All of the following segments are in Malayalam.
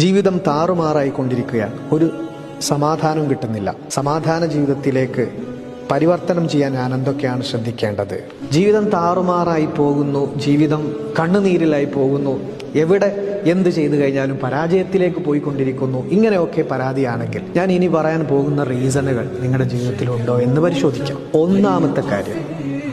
ജീവിതം താറുമാറായിക്കൊണ്ടിരിക്കുകയാണ്. ഒരു സമാധാനം കിട്ടുന്നില്ല. സമാധാന ജീവിതത്തിലേക്ക് പരിവർത്തനം ചെയ്യാൻ ഞാൻ എന്തൊക്കെയാണ് ശ്രദ്ധിക്കേണ്ടത്? ജീവിതം താറുമാറായി പോകുന്നു, ജീവിതം കണ്ണുനീരിലായി പോകുന്നു, എവിടെ എന്ത് ചെയ്തു കഴിഞ്ഞാലും പരാജയത്തിലേക്ക് പോയിക്കൊണ്ടിരിക്കുന്നു. ഇങ്ങനെയൊക്കെ പരാതിയാണെങ്കിൽ ഞാൻ ഇനി പറയാൻ പോകുന്ന റീസണുകൾ നിങ്ങളുടെ ജീവിതത്തിലുണ്ടോ എന്ന് പരിശോധിക്കാം. ഒന്നാമത്തെ കാര്യം,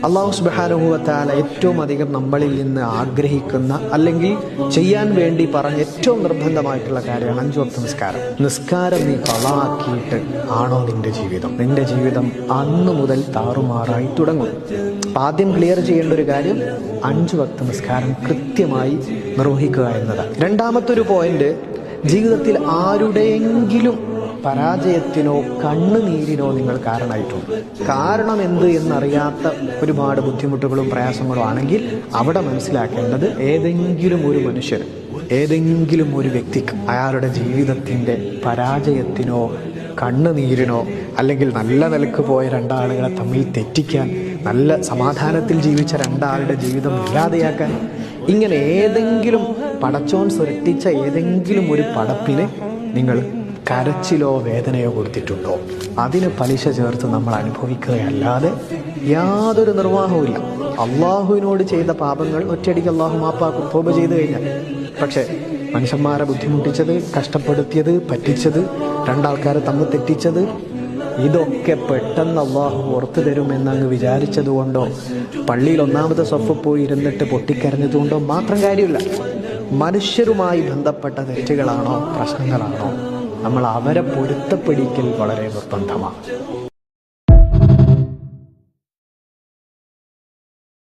അല്ലാഹു സുബ്ഹാനഹു വ തആല ഏറ്റവും അധികം നമ്മളിൽ നിന്ന് ആഗ്രഹിക്കുന്ന അല്ലെങ്കിൽ ചെയ്യാൻ വേണ്ടി പറഞ്ഞ ഏറ്റവും നിർബന്ധമായിട്ടുള്ള കാര്യമാണ് 5 വക്ത് നിസ്കാരം. നിസ്കാരം നീ കളാക്കിയിട്ട് ആണോ നിന്റെ ജീവിതം അന്ന് മുതൽ താറുമാറായി തുടങ്ങും. ആദ്യം ക്ലിയർ ചെയ്യേണ്ട ഒരു കാര്യം 5 വക്ത് നിസ്കാരം കൃത്യമായി നിർവഹിക്കുക എന്നതാണ്. രണ്ടാമത്തെ പോയിന്റ്, ജീവിതത്തിൽ ആരുടെയെങ്കിലും പരാജയത്തിനോ കണ്ണുനീരിനോ നിങ്ങൾ കാരണമായിട്ടുണ്ട്. കാരണം എന്ത് എന്നറിയാത്ത ഒരുപാട് ബുദ്ധിമുട്ടുകളും പ്രയാസങ്ങളും ആണെങ്കിൽ അവിടെ മനസ്സിലാക്കേണ്ടത് ഏതെങ്കിലും ഒരു മനുഷ്യന്, ഏതെങ്കിലും ഒരു വ്യക്തിക്ക് അയാളുടെ ജീവിതത്തിൻ്റെ പരാജയത്തിനോ കണ്ണുനീരിനോ അല്ലെങ്കിൽ നല്ല നിലക്ക് പോയ രണ്ടാളുകളെ തമ്മിൽ തെറ്റിക്കാൻ, നല്ല സമാധാനത്തിൽ ജീവിച്ച രണ്ടാളുടെ ജീവിതം ഇല്ലാതെയാക്കാൻ, ഇങ്ങനെ ഏതെങ്കിലും പടച്ചോൻ സൃഷ്ടിച്ച ഏതെങ്കിലും ഒരു പടപ്പിന് നിങ്ങൾ കരച്ചിലോ വേദനയോ കൊടുത്തിട്ടുണ്ടോ? അതിന് പലിശ ചേർത്ത് നമ്മൾ അനുഭവിക്കുകയല്ലാതെ യാതൊരു നിർവാഹവുമില്ല. അള്ളാഹുവിനോട് ചെയ്ത പാപങ്ങൾ ഒറ്റയടിക്ക് അള്ളാഹു മാപ്പാക്കും തോബ ചെയ്തു കഴിഞ്ഞാൽ. പക്ഷേ മനുഷ്യന്മാരെ ബുദ്ധിമുട്ടിച്ചത്, കഷ്ടപ്പെടുത്തിയത്, പറ്റിച്ചത്, രണ്ടാൾക്കാരെ തമ്മിൽ തെറ്റിച്ചത്, ഇതൊക്കെ പെട്ടെന്ന് അള്ളാഹു ഓർത്തു തരുമെന്നങ്ങ് വിചാരിച്ചത് കൊണ്ടോ പള്ളിയിൽ 1-ാമത്തെ സഫ് പോയി ഇരുന്നിട്ട് പൊട്ടിക്കരഞ്ഞതുകൊണ്ടോ മാത്രം കാര്യമില്ല. മനുഷ്യരുമായി ബന്ധപ്പെട്ട തെറ്റുകളാണോ പ്രശ്നങ്ങളാണോ നമ്മൾ അവരെ പൊരുത്തപ്പെടിക്കൽ വളരെ നിർബന്ധമാണ്.